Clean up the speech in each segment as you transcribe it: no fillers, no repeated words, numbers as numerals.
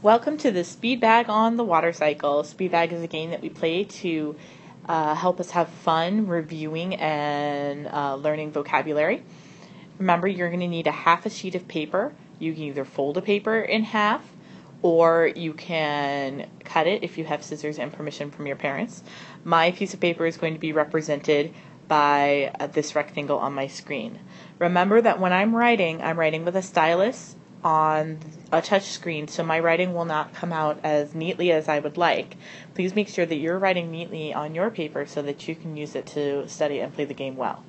Welcome to the Speed Bag on the Water Cycle. Speed Bag is a game that we play to help us have fun reviewing and learning vocabulary. Remember, you're going to need a half a sheet of paper. You can either fold a paper in half or you can cut it if you have scissors and permission from your parents. My piece of paper is going to be represented by this rectangle on my screen. Remember that when I'm writing with a stylus on a touch screen, so my writing will not come out as neatly as I would like. Please make sure that you're writing neatly on your paper so that you can use it to study and play the game well.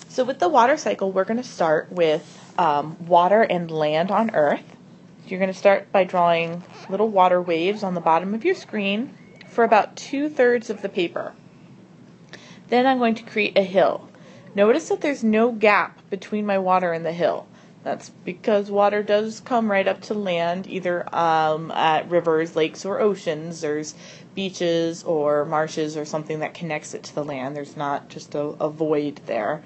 So with the water cycle, we're going to start with water and land on Earth. You're going to start by drawing little water waves on the bottom of your screen for about 2/3 of the paper. Then I'm going to create a hill. Notice that there's no gap between my water and the hill. That's because water does come right up to land, either at rivers, lakes, or oceans. There's beaches or marshes or something that connects it to the land. There's not just a void there.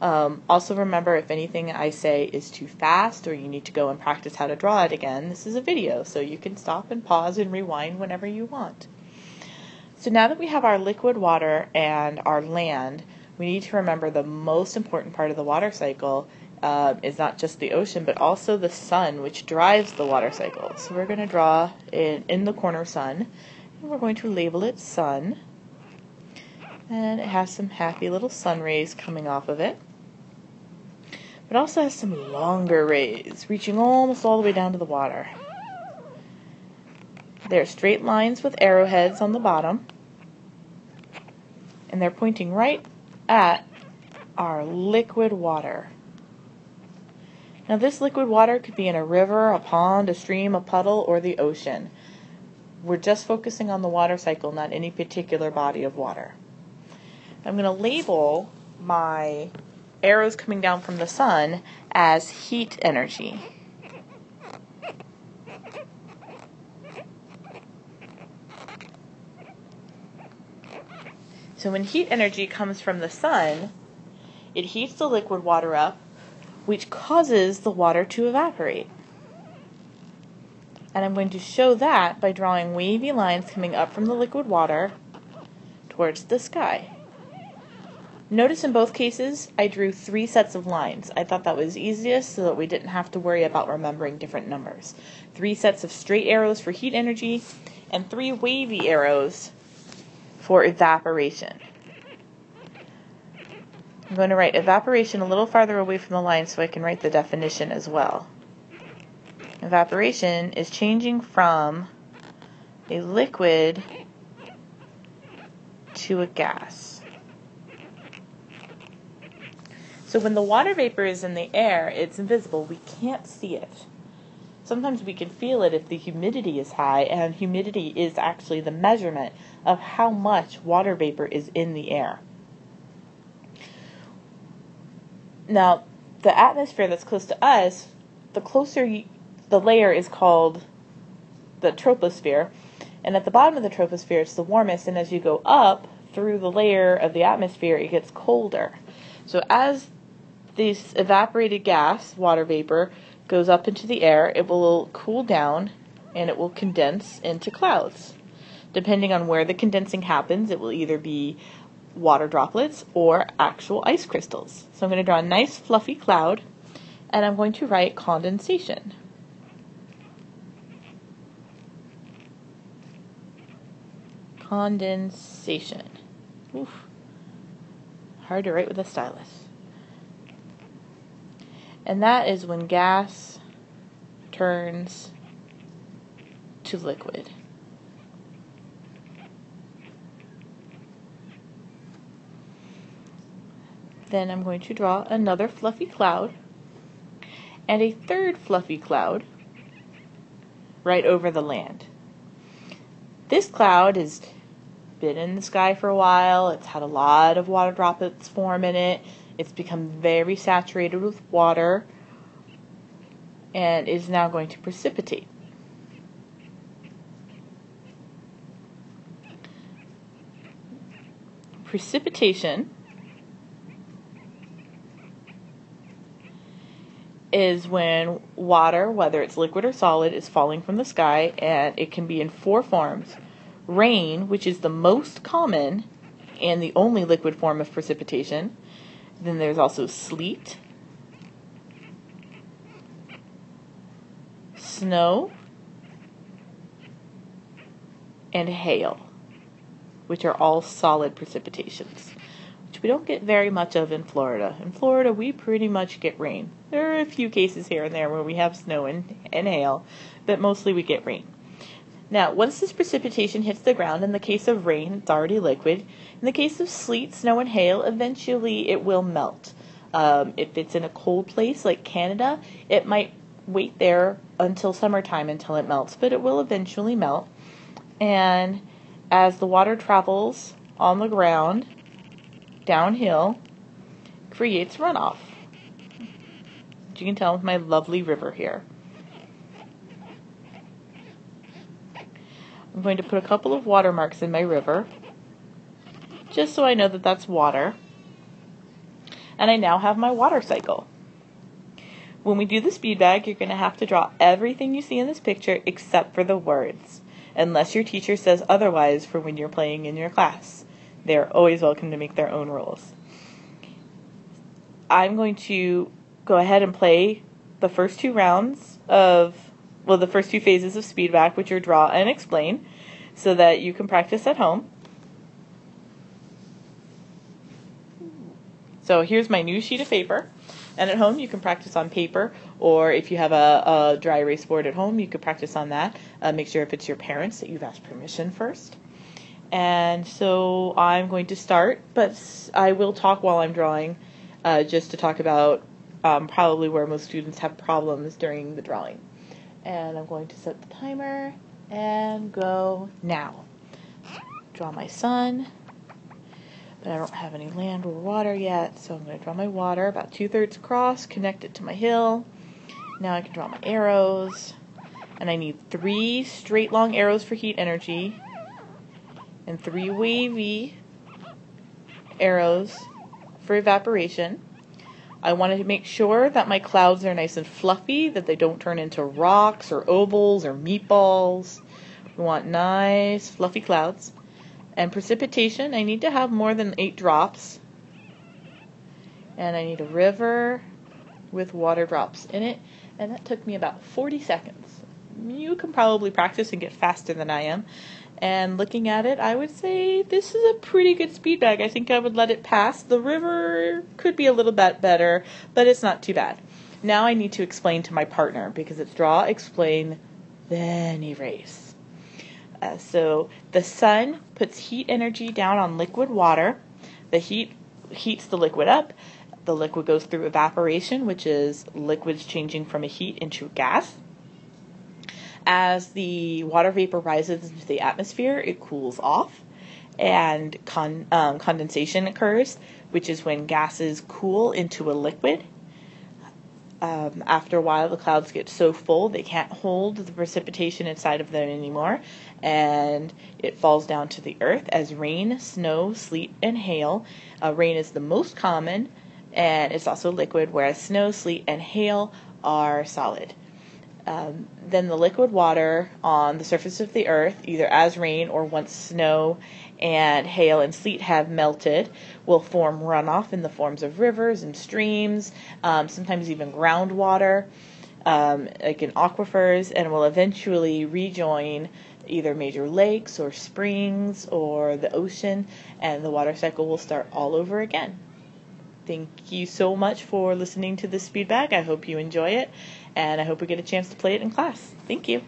Also remember, if anything I say is too fast or you need to go and practice how to draw it again, this is a video, so you can stop and pause and rewind whenever you want. So now that we have our liquid water and our land, we need to remember the most important part of the water cycle is not just the ocean, but also the sun, which drives the water cycle. So we're going to draw in the corner sun, and we're going to label it sun. And it has some happy little sun rays coming off of it. But it also has some longer rays, reaching almost all the way down to the water. There are straight lines with arrowheads on the bottom, and they're pointing right at our liquid water. Now this liquid water could be in a river, a pond, a stream, a puddle, or the ocean. We're just focusing on the water cycle, not any particular body of water. I'm going to label my arrows coming down from the sun as heat energy. So when heat energy comes from the sun, it heats the liquid water up, which causes the water to evaporate. And I'm going to show that by drawing wavy lines coming up from the liquid water towards the sky. Notice in both cases I drew 3 sets of lines. I thought that was easiest so that we didn't have to worry about remembering different numbers. 3 sets of straight arrows for heat energy and 3 wavy arrows for evaporation. I'm going to write evaporation a little farther away from the line so I can write the definition as well. Evaporation is changing from a liquid to a gas. So when the water vapor is in the air, it's invisible. We can't see it. Sometimes we can feel it if the humidity is high, and humidity is actually the measurement of how much water vapor is in the air. Now, the atmosphere that's close to us, the layer is called the troposphere, and at the bottom of the troposphere it's the warmest, and as you go up through the layer of the atmosphere it gets colder. So as this evaporated gas, water vapor, goes up into the air, it will cool down and it will condense into clouds. Depending on where the condensing happens, it will either be water droplets or actual ice crystals. So I'm going to draw a nice fluffy cloud, and I'm going to write condensation. Condensation. Oof. Hard to write with a stylus. And that is when gas turns to liquid. Then I'm going to draw another fluffy cloud and a third fluffy cloud right over the land. This cloud has been in the sky for a while. It's had a lot of water droplets form in it. It's become very saturated with water and is now going to precipitate. Precipitation is when water, whether it's liquid or solid, is falling from the sky, and it can be in four forms. Rain, which is the most common and the only liquid form of precipitation. Then there's also sleet, snow, and hail, which are all solid precipitations, which we don't get very much of in Florida. In Florida, we pretty much get rain. There are a few cases here and there where we have snow and hail, but mostly we get rain. Now, once this precipitation hits the ground, in the case of rain, it's already liquid. In the case of sleet, snow, and hail, eventually it will melt. If it's in a cold place like Canada, it might wait there until summertime until it melts, but it will eventually melt. And as the water travels on the ground, downhill, creates runoff. As you can tell with my lovely river here. I'm going to put a couple of watermarks in my river, just so I know that that's water. And I now have my water cycle. When we do the speed bag, you're going to have to draw everything you see in this picture except for the words, unless your teacher says otherwise for when you're playing in your class. They're always welcome to make their own rules. I'm going to go ahead and play the first two rounds of, the first two phases of speed bag, which are draw and explain, so that you can practice at home. So here's my new sheet of paper, and at home you can practice on paper, or if you have a dry erase board at home, you could practice on that. Make sure if it's your parents that you've asked permission first. And so I'm going to start, but I will talk while I'm drawing, just to talk about probably where most students have problems during the drawing. And I'm going to set the timer and go now. Draw my sun, but I don't have any land or water yet, so I'm going to draw my water about 2/3 across, connect it to my hill. Now I can draw my arrows, and I need 3 straight long arrows for heat energy, and 3 wavy arrows for evaporation. I wanted to make sure that my clouds are nice and fluffy, that they don't turn into rocks or ovals or meatballs. We want nice fluffy clouds. And precipitation, I need to have more than 8 drops. And I need a river with water drops in it. And that took me about 40 seconds. You can probably practice and get faster than I am. And looking at it, I would say this is a pretty good speed bag. I think I would let it pass. The river could be a little bit better, but it's not too bad. Now I need to explain to my partner, because it's draw, explain, then erase. So the sun puts heat energy down on liquid water. The heat heats the liquid up. The liquid goes through evaporation, which is liquids changing from a heat into a gas. As the water vapor rises into the atmosphere, it cools off, and condensation occurs, which is when gases cool into a liquid. After a while, the clouds get so full they can't hold the precipitation inside of them anymore, and it falls down to the earth as rain, snow, sleet, and hail. Rain is the most common, and it's also liquid, whereas snow, sleet, and hail are solid. Then the liquid water on the surface of the earth, either as rain or once snow and hail and sleet have melted, will form runoff in the forms of rivers and streams, sometimes even groundwater, like in aquifers, and will eventually rejoin either major lakes or springs or the ocean, and the water cycle will start all over again. Thank you so much for listening to this speed bag. I hope you enjoy it, and I hope we get a chance to play it in class. Thank you.